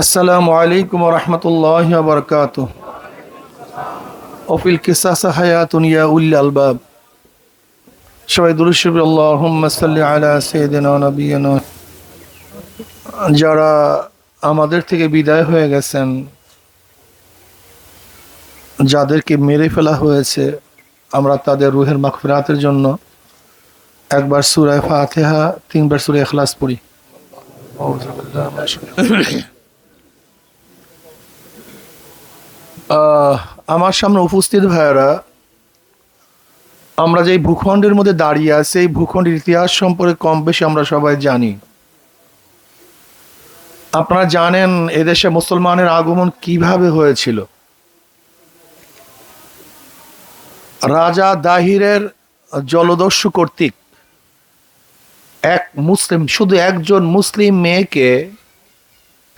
আসসালামু আলাইকুম ওয়া রাহমাতুল্লাহি ওয়া বারাকাতুহু। ওফিল কিসাসা হায়াতুন ইয়া উলিল আলবাব। সবাই দুরূদ শরীফ আল্লাহুম্মা সাল্লি আলা সাইয়্যিদিনা ওয়া নাবিয়িনা। যারা আমাদের থেকে বিদায় হয়ে গেছেন, যাদেরকে মেরে ফেলা হয়েছে, আমরা তাদের রুহের মাগফিরাতের জন্য একবার সূরা ফাতিহা, তিনবার সূরা ইখলাস পড়ি। আউযু বিল্লাহি মিনাশ শাইতানির আমার সামনে উপস্থিত ভাইয়েরা, আমরা যে ভূখণ্ডের মধ্যে দাঁড়িয়ে আছি, এই ভূখণ্ডের ইতিহাস সম্পর্কে কম বেশি আমরা সবাই জানি। আপনারা জানেন এদেশে মুসলমানের আগমন কিভাবে হয়েছিল। রাজা দাহিরের জলদস্যু কর্তৃক এক মুসলিম, শুধু একজন মুসলিম মেয়েকে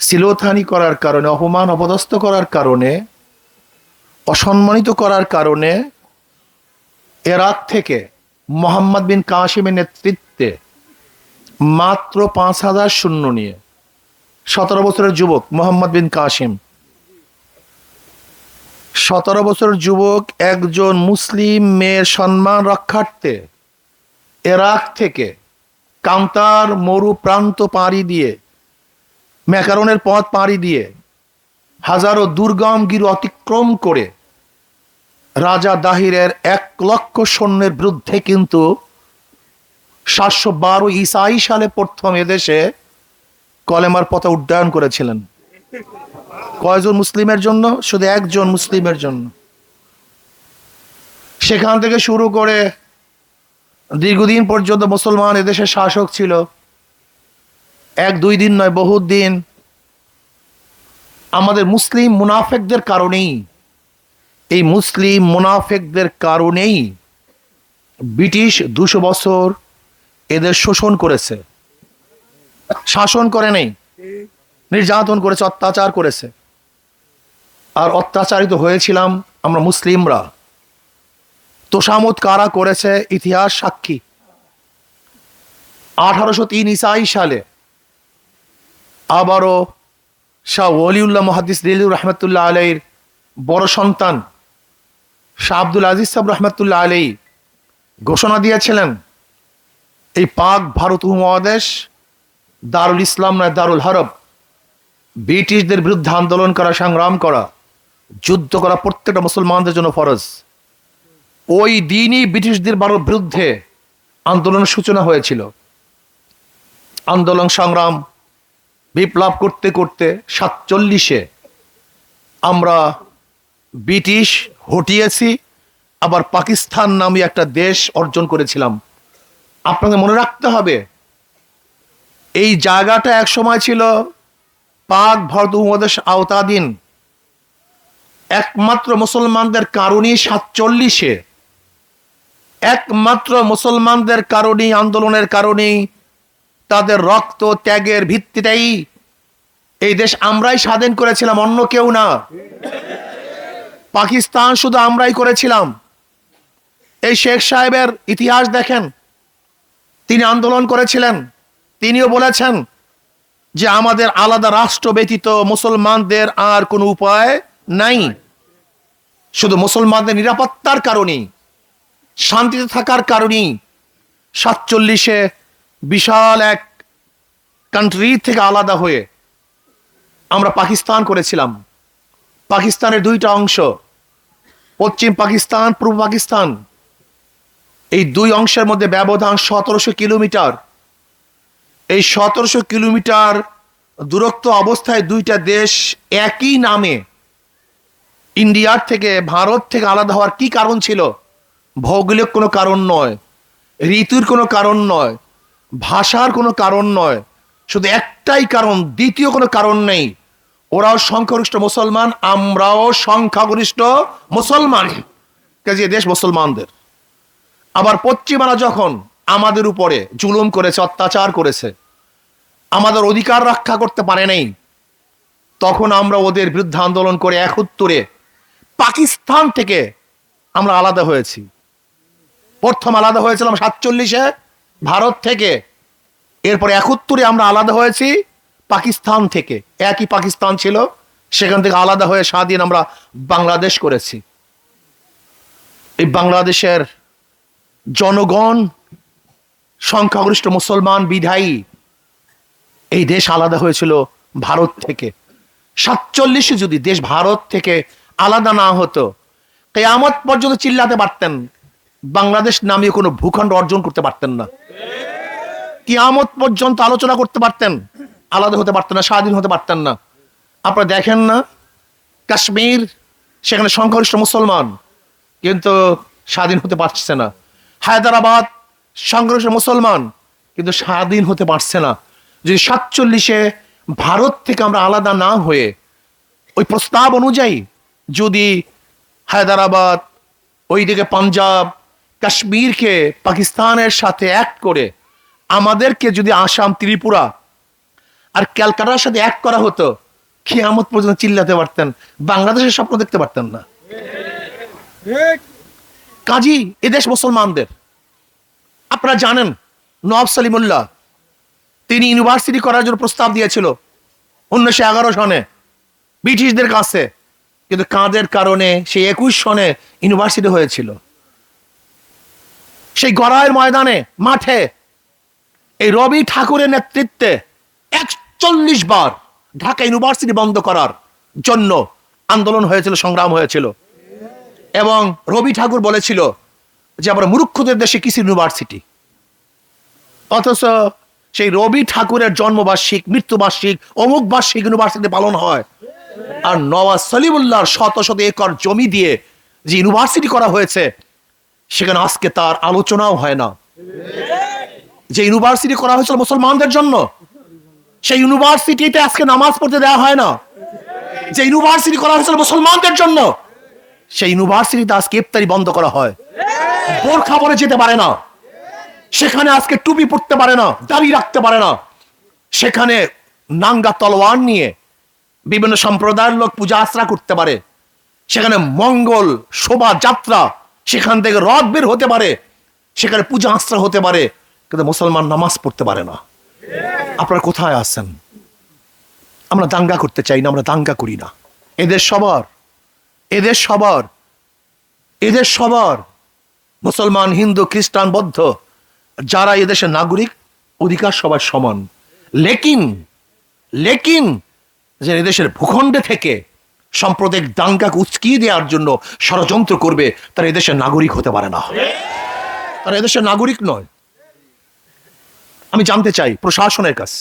শ্লীলতাহানি করার কারণে, অপমান অপদস্থ করার কারণে, অসম্মানিত করার কারণে ইরাক থেকে মোহাম্মদ বিন কাসিমের নেতৃত্বে মাত্র ৫,০০০ সৈন্য নিয়ে ১৭ বছরের যুবক মোহাম্মদ বিন কাসিম, ১৭ বছরের যুবক একজন মুসলিম মেয়ের সম্মান রক্ষার্থে ইরাক থেকে কান্তার মরু প্রান্ত পাড়ি দিয়ে, ম্যাকারনের পথ পাড়ি দিয়ে, হাজারো দুর্গম গিরি অতিক্রম করে রাজা দাহিরের ১,০০,০০০ সৈন্যের বিরুদ্ধে কিন্তু ৭১২ ঈসাই সালে প্রথম এদেশে কলেমার পতাকা উড্ডয়ন করেছিলেন। কয়জন মুসলিমের জন্য? শুধু একজন মুসলিমের জন্য। সেখান থেকে শুরু করে দীর্ঘদিন পর্যন্ত মুসলমান এদেশের শাসক ছিল। ১-২ দিন নয়, বহুত দিন। আমাদের মুসলিম মুনাফেকদের কারণেই, এই মুসলিম মুনাফেকদের কারণেই ব্রিটিশ ২০০ বছর এদের শোষণ করেছে, শাসন করে নেই, নির্যাতন করেছে, অত্যাচার করেছে। আর অত্যাচারিত হয়েছিলাম আমরা মুসলিমরা। তোষামত কারা করেছে ইতিহাস সাক্ষী। ১৮০৩ ঈসাই সালে আবারও শাহ ওলিউল্লাহ মুহাদ্দিস দিলুর রহমতুল্লাহ আলাইহির বড় সন্তান শাহ আব্দুল আজিজ সাহেব রহমতুল্লাহ আলাইহি ঘোষণা দিয়েছিলেন, এই পাক ভারত উপমহাদেশ দারুল ইসলাম নয়, দারুল হরব। ব্রিটিশদের বিরুদ্ধে আন্দোলন করা, সংগ্রাম করা, যুদ্ধ করা প্রত্যেকটা মুসলমানদের জন্য ফরজ। ওই দিনই ব্রিটিশদের বিরুদ্ধে আন্দোলনের সূচনা হয়েছিল। আন্দোলন সংগ্রাম বিপ্লব করতে করতে ৪৭-এ আমরা ব্রিটিশ হটিয়েছি, আবার পাকিস্তান নামে একটা দেশ অর্জন করেছিলাম। আপনাদের মনে রাখতে হবে, এই জায়গাটা এক সময় ছিল পাক ভারত উপমহাদেশ আওতাধীন। একমাত্র মুসলমানদের কারণেই ৪৭-এ, একমাত্র মুসলমানদের কারণেই, আন্দোলনের কারণেই, তাদের রক্ত ত্যাগের ভিত্তিতেই এই দেশ আমরাই স্বাধীন করেছিলাম, অন্য কেউ না। পাকিস্তান শুধু আমরাই করেছিলাম। এই শেখ সাহেবের ইতিহাস দেখেন, তিনি আন্দোলন করেছিলেন, তিনিও বলেছেন যে আমাদের আলাদা রাষ্ট্র ব্যতীত মুসলমানদের আর কোনো উপায় নাই। শুধু মুসলমানদের নিরাপত্তার কারণেই, শান্তিতে থাকার কারণেই ৪৭-এ বিশাল এক কান্ট্রি থেকে আলাদা হয়ে আমরা পাকিস্তান করেছিলাম। পাকিস্তানের ২টা অংশ, পশ্চিম পাকিস্তান, পূর্ব পাকিস্তান। এই ২ অংশের মধ্যে ব্যবধান ১৭০০ কিলোমিটার। এই ১৭০০ কিলোমিটার দূরত্ব অবস্থায় ২টা দেশ একই নামে ইন্ডিয়ার থেকে, ভারত থেকে আলাদা হওয়ার কি কারণ ছিল? ভৌগোলিক কোনো কারণ নয়, ঋতুর কোনো কারণ নয়, ভাষার কোনো কারণ নয়, শুধু একটাই কারণ, দ্বিতীয় কোনো কারণ নেই। ওরাও সংখ্যাগরিষ্ঠ মুসলমান, আমরাও সংখ্যাগরিষ্ঠ মুসলমান, কাজে দেশ মুসলমানদের। আবার পশ্চিমারা যখন আমাদের উপরে জুলুম করেছে, অত্যাচার করেছে, আমাদের অধিকার রক্ষা করতে পারে নাই, তখন আমরা ওদের বিরুদ্ধে আন্দোলন করে ৭১-এ পাকিস্তান থেকে আমরা আলাদা হয়েছি। প্রথম আলাদা হয়েছিলাম ৪৭-এ ভারত থেকে, এরপরে ৭১-এ আমরা আলাদা হয়েছি পাকিস্তান থেকে, একই পাকিস্তান ছিল, সেখান থেকে আলাদা হয়ে স্বাধীন আমরা বাংলাদেশ করেছি। এই বাংলাদেশের জনগণ সংখ্যাগরিষ্ঠ মুসলমান বিধায়ী এই দেশ আলাদা হয়েছিল ভারত থেকে। 47 যদি দেশ ভারত থেকে আলাদা না হতো, কিয়ামত পর্যন্ত চিল্লাতে পারতেন, বাংলাদেশ নামে কোনো ভূখণ্ড অর্জন করতে পারতেন না। কিয়ামত পর্যন্ত আলোচনা করতে পারতেন, আলাদা হতে পারতেন না, স্বাধীন হতে পারতেন না। আপনারা দেখেন না, কাশ্মীর সেখানে সংখ্যাগরিষ্ঠ মুসলমান, কিন্তু স্বাধীন হতে পারছে না। হায়দ্রাবাদ সংখ্যাগরিষ্ঠ মুসলমান, কিন্তু স্বাধীন হতে পারছে না। যদি 47-এ ভারত থেকে আমরা আলাদা না হয়ে ওই প্রস্তাব অনুযায়ী যদি হায়দ্রাবাদ, ওইদিকে পাঞ্জাব, কাশ্মীরকে পাকিস্তানের সাথে এক করে আমাদেরকে যদি আসাম, ত্রিপুরা আর ক্যালকাটার সাথে এক করা হতো, কিয়ামত পর্যন্ত চিল্লাতে পারতেন, বাংলাদেশের স্বপ্ন দেখতে পারতেন না। কাজী এদেশ মুসলমানদের। আপনারা জানেন নওয়াব সলিমুল্লাহ তিনি ইউনিভার্সিটি করার জন্য প্রস্তাব দিয়েছিল 1911 সনে ব্রিটিশদের কাছে, কিন্তু কাঁধের কারণে সেই 21 সনে ইউনিভার্সিটি হয়েছিল। সেই গড়াইয়ের ময়দানে, মাঠে এই রবি ঠাকুরের নেতৃত্বে 41 বার ঢাকা ইউনিভার্সিটি বন্ধ করার জন্য আন্দোলন হয়েছিল, সংগ্রাম হয়েছিল। এবং রবি ঠাকুর বলেছিল যে আমরা মূর্খদের দেশে কিসের ইউনিভার্সিটি, অথচ সেই রবি ঠাকুরের জন্মবার্ষিক, মৃত্যুবার্ষিক, অমুক বার্ষিক ইউনিভার্সিটি পালন হয়। আর নওয়াব সলিমুল্লাহর শত শত একর জমি দিয়ে যে ইউনিভার্সিটি করা হয়েছে, সেখানে আজকে তার আলোচনাও হয় না। যে ইউনিভার্সিটি করা হয়েছিল মুসলমানদের জন্য, সেই ইউনিভার্সিটিতে আজকে নামাজ পড়তে দেওয়া হয় না। যে ইউনিভার্সিটি করা হয়েছিল মুসলমানদের জন্য, সেই ইউনিভার্সিটিতে আজকে ইফতারি বন্ধ করা হয়, বোরখা পরে যেতে পারে না, সেখানে আজকে টুপি পরতে পারে না, দাড়ি রাখতে পারে না, সেখানে নাঙ্গা তলোয়ার নিয়ে বিভিন্ন সম্প্রদায়ের লোক পূজা আশ্রা করতে পারে, সেখানে মঙ্গল শোভাযাত্রা, সেখান থেকে রথ বের হতে পারে, সেখানে পূজা আশ্রা হতে পারে, কিন্তু মুসলমান নামাজ পড়তে পারে না। আপনারা কোথায় আছেন? আমরা দাঙ্গা করতে চাই না, আমরা দাঙ্গা করি না। এদের সবার, এদের সবার, এদের সবার, মুসলমান, হিন্দু, খ্রিস্টান, বৌদ্ধ, যারা এদেশের নাগরিক, অধিকার সবার সমান। লেকিন লেকিন যে এদেশের ভূখণ্ডে থেকে সাম্প্রদায়িক দাঙ্গাকে উস্কিয়ে দেওয়ার জন্য ষড়যন্ত্র করবে, তারা এদেশের নাগরিক হতে পারে না, তারা এদেশের নাগরিক নয়। আমি জানতে চাই প্রশাসনের কাছে,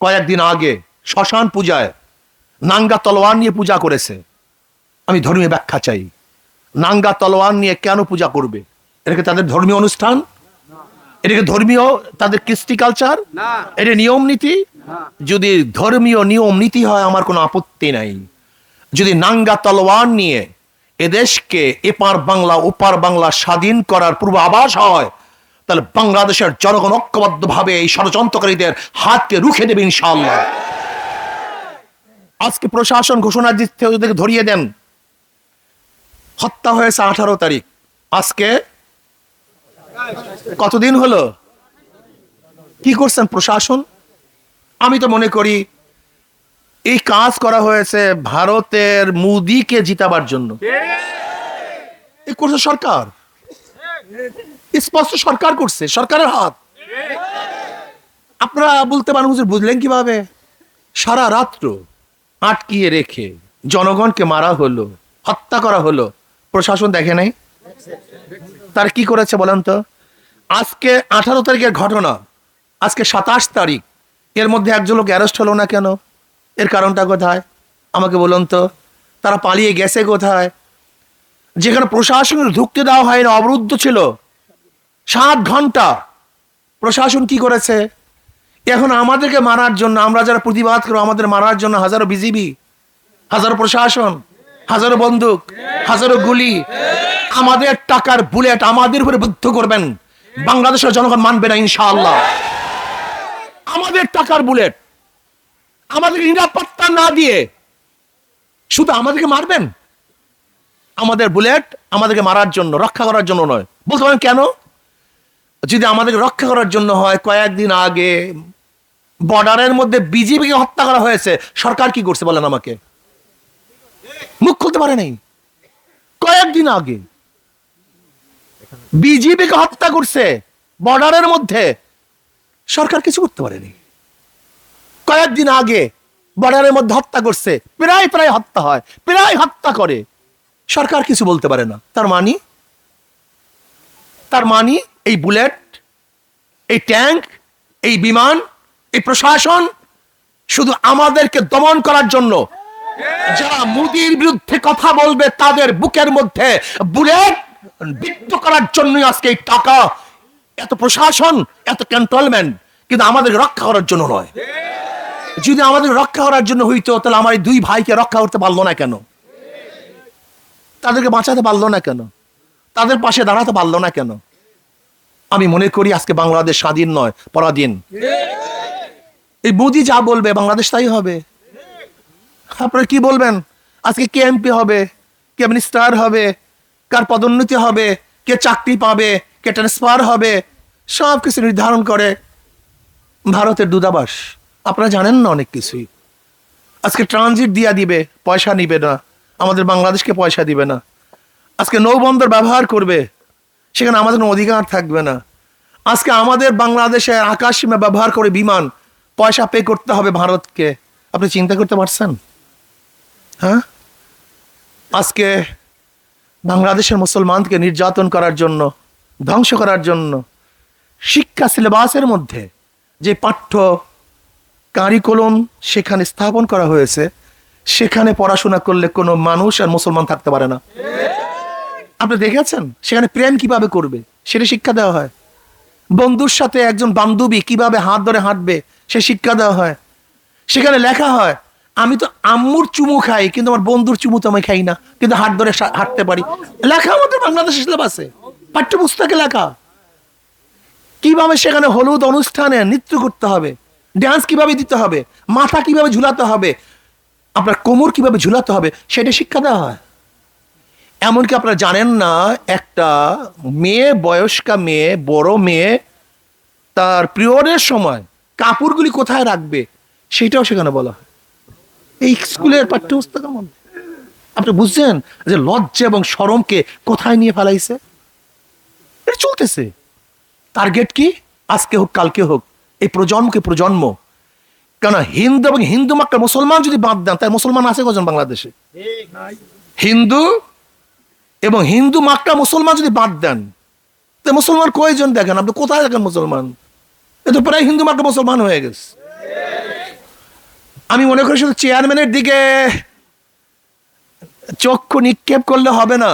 কয়েকদিন আগে শ্মশান পূজায় নাঙ্গা তলোয়ার নিয়ে পূজা করেছে। আমি ধর্মীয় ব্যাখ্যা চাই, নাঙ্গা তলোয়ার নিয়ে কেন পূজা করবে? এটাকে তাদের ধর্মীয় অনুষ্ঠান? এটাকে ধর্মীয় তাদের কৃষ্টি কালচার? এটা নিয়ম নীতি? যদি ধর্মীয় নিয়ম নীতি হয় আমার কোনো আপত্তি নাই। যদি নাঙ্গা তলোয়ার নিয়ে এদেশকে এপার বাংলা ওপার বাংলা স্বাধীন করার পূর্বাভাস হয়, তাহলে বাংলাদেশের জনগণ ঐক্যবদ্ধভাবে এই ষড়যন্ত্রকারীদের হাতকে রুখে দেবে ইনশাআল্লাহ। আজকে প্রশাসন ঘোষণা দিচ্ছে ওদেরকে ধরিয়ে দেন। হত্যা হয়েছে 18 তারিখ, আজকে কতদিন হলো? কি করছেন প্রশাসন? আমি তো মনে করি এই কাজ করা হয়েছে ভারতের মোদিকে জিতাবার জন্য। এই করছে সরকার, স্পষ্ট সরকার করছে, সরকারের হাত। আপনারা বলতে পারেন হুজুর বুঝলেন কিভাবে? সারা রাত্র আটকিয়ে রেখে জনগণকে মারা হলো, হত্যা করা হলো, প্রশাসন দেখে নাই? তার কি করেছে বলেন তো? আজকে 18 তারিখের ঘটনা, আজকে 27 তারিখ, এর মধ্যে একজন লোক অ্যারেস্ট হলো না কেন? এর কারণটা কোথায় আমাকে বলুন তো? তারা পালিয়ে গেছে কোথায়? যেখানে প্রশাসনের ঢুকতে দেওয়া হয় না, অবরুদ্ধ ছিল 7 ঘন্টা, প্রশাসন কি করেছে? এখন আমাদেরকে মারার জন্য, আমরা যারা প্রতিবাদ করবো আমাদের মারার জন্য হাজারো বিজিবি, হাজারো প্রশাসন, হাজারো বন্দুক, হাজারো গুলি, আমাদের টাকার বুলেট আমাদের উপরে বুদ্ধ করবেন, বাংলাদেশের জনগণ মানবে না ইনশাআল্লাহ। আমাদের টাকার বুলেট আমাদের নিরাপত্তা না দিয়ে শুধু আমাদেরকে মারবেন? আমাদের বুলেট আমাদেরকে মারার জন্য, রক্ষা করার জন্য নয়। বলতে পারেন কেন? যদি আমাদেরকে রক্ষা করার জন্য হয়, কয়েকদিন আগে বর্ডারের মধ্যে বিজিবিকে হত্যা করা হয়েছে, সরকার কি করছে বলেন আমাকে? মুখ খুলতে পারে নাই। কয়েকদিন আগে বিজিবিকে হত্যা করছে বর্ডারের মধ্যে, সরকার কিছু করতে পারেনি। কয়েকদিন আগে বর্ডারের মধ্যে হত্যা করছে, প্রায় প্রায় হত্যা হয়, প্রায় হত্যা করে, সরকার কিছু বলতে পারে না। তার মানি এই বুলেট, এই ট্যাঙ্ক, এই বিমান, এই প্রশাসন শুধু আমাদেরকে দমন করার জন্য, যারা মোদির বিরুদ্ধে কথা বলবে তাদের বুকের মধ্যে বুলেট বিদ্ধ করার জন্য আজকে এই টাকা, এত প্রশাসন, এত কন্ট্রোলমেন্ট, কিন্তু আমাদেরকে রক্ষা করার জন্য নয়। যদি আমাদের রক্ষা করার জন্য হইতো তাহলে আমার এই দুই ভাইকে রক্ষা করতে পারলো না কেন? তাদেরকে বাঁচাতে পারলো না কেন? তাদের পাশে দাঁড়াতে পারলো না কেন? আমি মনে করি আজকে বাংলাদেশ স্বাধীন নয়, পরাধীন। এই মোদি যা বলবে বাংলাদেশ তাই হবে। আপনারা কি বলবেন? আজকে কে এমপি হবে, কে মিনিস্টার হবে, কার পদোন্নতি হবে, কে চাকরি পাবে, কে ট্রান্সফার হবে, সব কিছু নির্ধারণ করে ভারতের দূতাবাস। আপনারা জানেন না অনেক কিছুই। আজকে ট্রানজিট দিয়া দিবে, পয়সা নিবে না, আমাদের বাংলাদেশকে পয়সা দিবে না। আজকে নৌবন্দর ব্যবহার করবে, সেখানে আমাদের কোনো অধিকার থাকবে না। আজকে আমাদের বাংলাদেশের আকাশ সীমা ব্যবহার করে বিমান, পয়সা পে করতে হবে ভারতকে। আপনি চিন্তা করতে পারছেন? হ্যাঁ, আজকে বাংলাদেশের মুসলমানকে নির্যাতন করার জন্য, ধ্বংস করার জন্য শিক্ষা সিলেবাসের মধ্যে যে পাঠ্য কারিকুলাম সেখানে স্থাপন করা হয়েছে, সেখানে পড়াশোনা করলে কোনো মানুষ আর মুসলমান থাকতে পারে না। আপনি দেখেছেন সেখানে প্রেম কিভাবে করবে সেটা শিক্ষা দেওয়া হয়। বন্ধুর সাথে একজন বান্ধবী কিভাবে হাত ধরে হাঁটবে সে শিক্ষা দেওয়া হয়। সেখানে লেখা হয় আমি তো আম্মুর চুমু খাই, কিন্তু আমার বন্ধুর চুমু তো আমি খাই না, কিন্তু হাত ধরে হাঁটতে পারি। লেখা আমাদের বাংলাদেশের সিলেবাসে, পাঠ্যপুস্তকে লেখা। কিভাবে সেখানে হলুদ অনুষ্ঠানে নৃত্য করতে হবে, ডান্স কিভাবে দিতে হবে, মাথা কিভাবে ঝুলাতে হবে, আপনার কোমর কিভাবে ঝুলাতে হবে, সেটা শিক্ষা দেওয়া হয়। এমনকি আপনারা জানেন না, একটা মেয়ে, বয়স্কা মেয়ে, বড় মেয়ে, তার পিরিয়ডের সময় কাপড়গুলি কোথায় রাখবে সেটাও সেখানে বলা হয় এই স্কুলের পাঠ্যপুস্তকের মধ্যে। আপনি বুঝছেন যে লজ্জা এবং শরমকে কোথায় নিয়ে ফেলাইছে? এটা চলতেছে। টার্গেট কি? আজকে হোক কালকে হোক, এই প্রজন্মকে প্রজন্ম। কেন হিন্দু এবং হিন্দু মাক্কা মুসলমান যদি বাদ দেন, তাই মুসলমান আছে কজন বাংলাদেশে? হিন্দু এবং হিন্দু মাক্কা মুসলমান যদি বাদ দেন, তাই মুসলমান কয়জন দেখেন? আপনি কোথায় দেখেন মুসলমান? এ তো প্রায় হিন্দু মাক্কা মুসলমান হয়ে গেছে। আমি মনে করি শুধু চেয়ারম্যানের দিকে চক্ষু নিক্ষেপ করলে হবে না।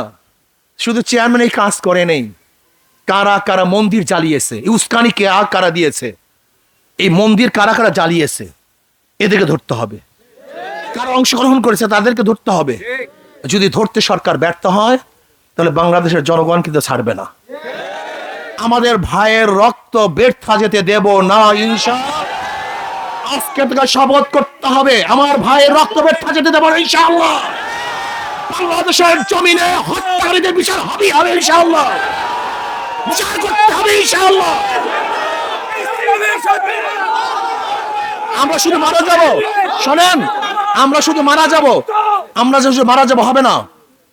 শুধু চেয়ারম্যান এই কাজ করে নেই, কারা কারা মন্দির জ্বালিয়েছে, উস্কানি কারা দিয়েছে, এই মন্দির কারা কারা জ্বালিয়েছে এদেরকে ধরতে হবে। কারা অংশগ্রহণ করেছে তাদেরকে ধরতে হবে। যদি ধরতে সরকার ব্যর্থ হয় তাহলে বাংলাদেশের জনগণ কিন্তু ছাড়বে না। আমাদের ভাইয়ের রক্ত ব্যর্থ যেতে দেব না ইনশাআল্লাহ। আজকে থেকে শপথ করতে হবে, আমার ভাইয়ের রক্ত ব্যর্থ যেতে দেব না ইনশাআল্লাহ। বাংলাদেশের জমিনে হত্যাকারীদের বিচার হবে ইনশাআল্লাহ, বিচার করতে হবে ইনশাআল্লাহ। আমরা শুধু মারা যাব, শোনেন, আমরা শুধু মারা যাব, আমরা শুধু মারা যাব হবে না।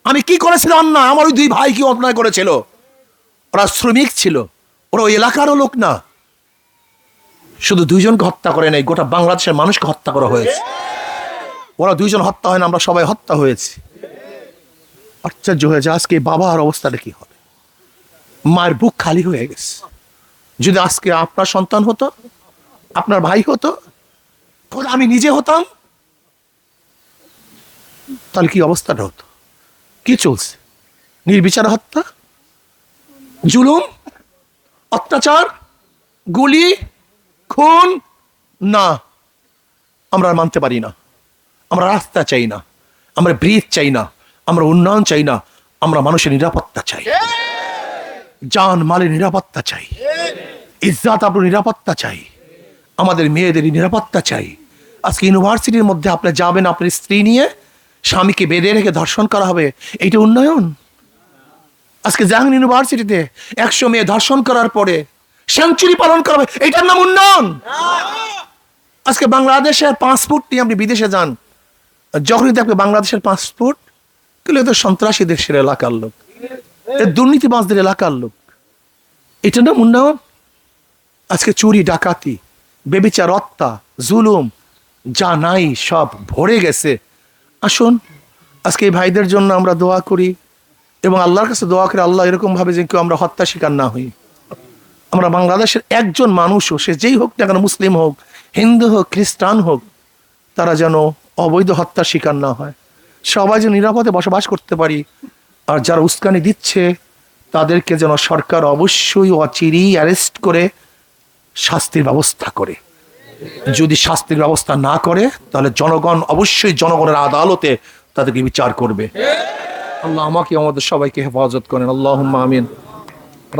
আমি কি করেছিলাম না, আমার ওই দুই ভাই কি অন্যায় করেছিল? ওরা শ্রমিক ছিল, ওরা ওই এলাকারও লোক না। শুধু দুইজনকে হত্যা করে নাই, গোটা বাংলাদেশের মানুষকে হত্যা করা হয়েছে। ওরা দুইজন হত্যা হয় না, আমরা সবাই হত্যা হয়েছি। আশ্চর্য হয়ে যায় আজকে বাবার অবস্থাটা কি হবে। মায়ের বুক খালি হয়ে গেছে। যদি আজকে আপনার সন্তান হতো, আপনার ভাই হতো, আমি নিজে হতাম, তাহলে কি অবস্থাটা হতো? কি চলছে? নির্বিচার হত্যা, জুলুম, অত্যাচার, গুলি, খুন। না, আমরা মানতে পারি না। আমরা রাস্তা চাই না, আমরা ব্রিজ চাই না, আমরা উন্নয়ন চাই না, আমরা মানুষের নিরাপত্তা চাই, জান মালের নিরাপত্তা চাই, ইজ্জাত আপনার নিরাপত্তা চাই, আমাদের মেয়েদের নিরাপত্তা চাই। আজকে ইউনিভার্সিটির মধ্যে আপনি যাবেন, আপনার স্ত্রী নিয়ে স্বামীকে বেঁধে রেখে ধর্ষণ করা হবে, এইটা উন্নয়ন? আজকে জাহাঙ্গীর ইউনিভার্সিটিতে 100 মেয়ে ধর্ষণ করার পরে সেঞ্চুরি পালন করা হবে, এইটার নাম উন্নয়ন? আজকে বাংলাদেশের পাসপোর্ট নিয়ে আপনি বিদেশে যান, যখনই দেখবে বাংলাদেশের পাসপোর্ট, কিন্তু এত সন্ত্রাসী দেশের এলাকার লোক, দুর্নীতিবাজদের এলাকার লোক। এটা না উন্নয়ন? আজকে চুরি ডাকাতি, বেবিচার, হত্যা, জুলুম যা নাই সব ভরে গেছে। আসুন আজকে এই ভাইদের জন্য আমরা দোয়া করি এবং আল্লাহর কাছে দোয়া করি, আল্লাহ এরকম ভাবে যে কেউ আমরা হত্যা শিকার না হই। আমরা বাংলাদেশের একজন মানুষও, সে যেই হোক না কেন, মুসলিম হোক, হিন্দু হোক, খ্রিস্টান হোক, তারা যেন অবৈধ হত্যার শিকার না হয়, সবাই যেন নিরাপদে বসবাস করতে পারি। আর যারা উস্কানি দিচ্ছে তাদেরকে যেন সরকার অবশ্যই অচিরেই অ্যারেস্ট করে শাস্তির ব্যবস্থা করে। যদি শাস্তির ব্যবস্থা না করে তাহলে জনগণ অবশ্যই জনগণের আদালতে তাদেরকে বিচার করবে। আল্লাহ আমাকে আমাদের সবাইকে হেফাজত করেন, আল্লাহুম্মা আমিন।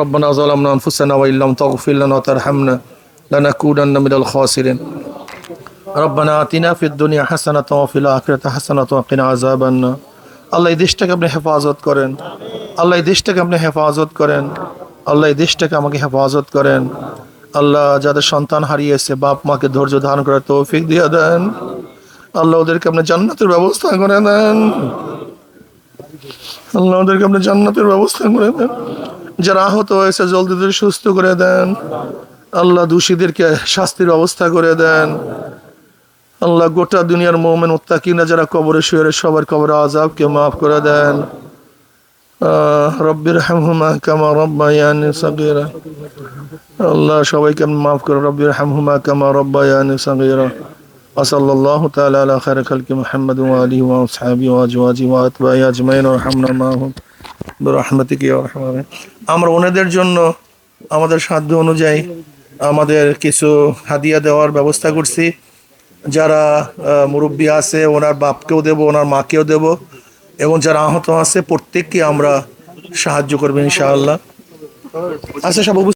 রব্বানা যালামনা আনফুসানা ওয়া ইল্লাম তাগফির লানা ওয়া তারহামনা লানাকুনান্না মিনাল খাসিরিন। রব্বানা আতিনা ফিদ দুনিয়া হাসানাতাও ওয়া ফিল আখিরাতি হাসানাতাও ওয়া কিনা আযাবান নার। আল্লাহ এই দেশটাকে আপনি হেফাজত করেন, আল্লাহ এই দেশটাকে আপনি হেফাজত করেন, আল্লাহ এই দেশটাকে আমাকে হেফাজত করেন। আল্লাহ যাদের সন্তান হারিয়েছে, বাপ মাকে ধৈর্য ধারণ করার তৌফিক দিয়ে দেন। আল্লাহ ওদেরকে আপনি জান্নাতের ব্যবস্থা করে দেন, আল্লাহ ওদেরকে আপনি জান্নাতের ব্যবস্থা করে দেন। যারা আহত হয়েছে জলদি জলদি সুস্থ করে দেন। আল্লাহ দোষীদেরকে শাস্তির ব্যবস্থা করে দেন। আল্লাহ গোটা দুনিয়ার মুমিন মুত্তাকিনা যারা কবরে শুয়ে সবার কবরে আযাবকে মাফ করে দেন। রব্বির হামহুমা কামা রব্বায়ানি সাগীরা। আল্লাহ সবাইকে মাফ করে, রব্বির হামহুমা কামা রব্বায়ানি সাগীরা। ওয়াসাল্লাল্লাহু তাআলা আলা খায়রি খালকি মুহাম্মাদ ওয়া আলিহি ওয়া আসহাবিহি ওয়া আজওয়াজিহি ওয়া আতবাঈহি আজমাইন ওয়ারহামনা মাহুম বিরহমাতিকা ইয়া আরহামার রাহিমিন। আমরা ওনাদের জন্য আমাদের সাধ্য অনুযায়ী আমাদের কিছু হাদিয়া দেওয়ার ব্যবস্থা করছি। যারা মুরব্বী আছে ওনার বাপকেও দেব, ওনার মাকেও দেব, এবং যারা আহত আছে প্রত্যেককে আমরা সাহায্য করবো ইনশাআল্লাহ। আচ্ছা সব